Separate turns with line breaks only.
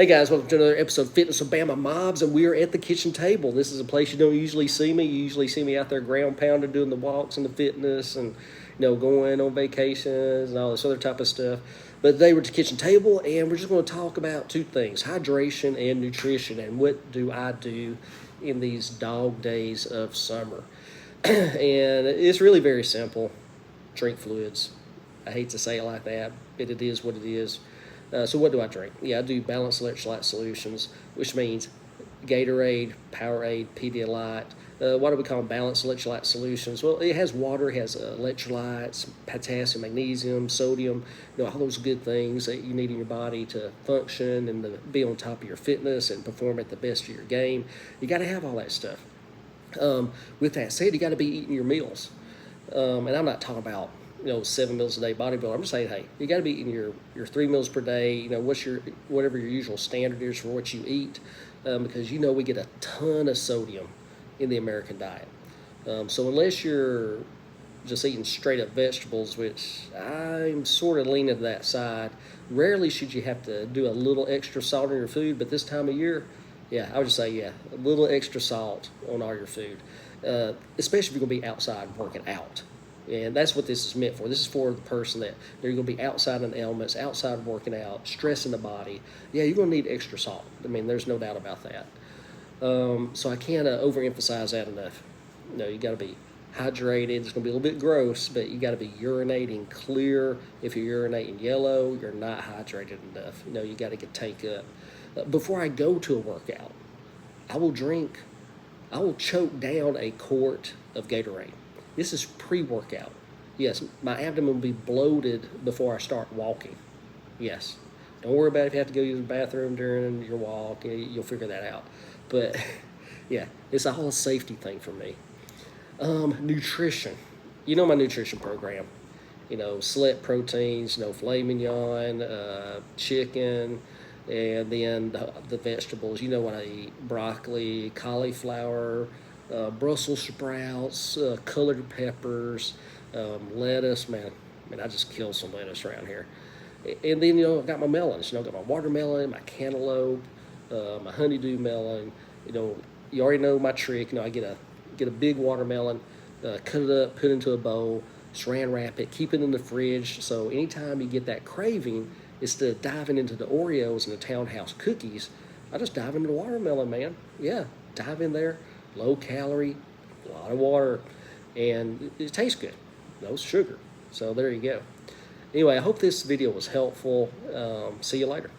Hey guys, welcome to another episode of Fitness with Bama Mobs, and we are at the kitchen table. This is a place you don't usually see me. You usually see me out there ground pounding, doing the walks and the fitness, and going on vacations and all this other type of stuff. But today we're at the kitchen table, and we're just going to talk about two things: hydration and nutrition. And what do I do in these dog days of summer? And it's really very simple: drink fluids. I hate to say it like that, but it is what it is. So what do I drink? Yeah, I do balanced electrolyte solutions, which means Gatorade, Powerade, Pedialyte. Why do we call them balanced electrolyte solutions? Well, it has water, it has electrolytes, potassium, magnesium, sodium, all those good things that you need in your body to function and to be on top of your fitness and perform at the best of your game. You got to have all that stuff. With that said, you got to be eating your meals. And I'm not talking about 7 meals a day bodybuilder. I'm just saying, hey, you got to be eating your 3 meals per day. Whatever your usual standard is for what you eat, because we get a ton of sodium in the American diet. So unless you're just eating straight up vegetables, which I'm sort of leaning to that side, rarely should you have to do a little extra salt in your food. But this time of year, yeah, I would just say, a little extra salt on all your food, especially if you're going to be outside working out. And that's what this is meant for. This is for the person that they're going to be outside in the elements, outside working out, stressing the body. Yeah, you're going to need extra salt. I mean, there's no doubt about that. So I can't overemphasize that enough. You got to be hydrated. It's going to be a little bit gross, but you got to be urinating clear. If you're urinating yellow, you're not hydrated enough. You got to get tank up. Before I go to a workout, I will choke down a quart of Gatorade. This is pre-workout. Yes, my abdomen will be bloated before I start walking. Yes. Don't worry about if you have to go use the bathroom during your walk. You'll figure that out. But, yeah, it's a whole safety thing for me. Nutrition. My nutrition program. Select proteins, filet mignon, chicken, and then the vegetables. What I eat: broccoli, cauliflower, Brussels sprouts, colored peppers, lettuce. Man, I just kill some lettuce around here. And then, I've got my melons. I've got my watermelon, my cantaloupe, my honeydew melon. You already know my trick. I get a big watermelon, cut it up, put it into a bowl, saran wrap it, keep it in the fridge. So anytime you get that craving, instead of diving into the Oreos and the Townhouse cookies, I just dive into the watermelon, man. Yeah, dive in there. Low calorie, a lot of water, and it tastes good. No sugar. So there you go. Anyway, I hope this video was helpful. See you later.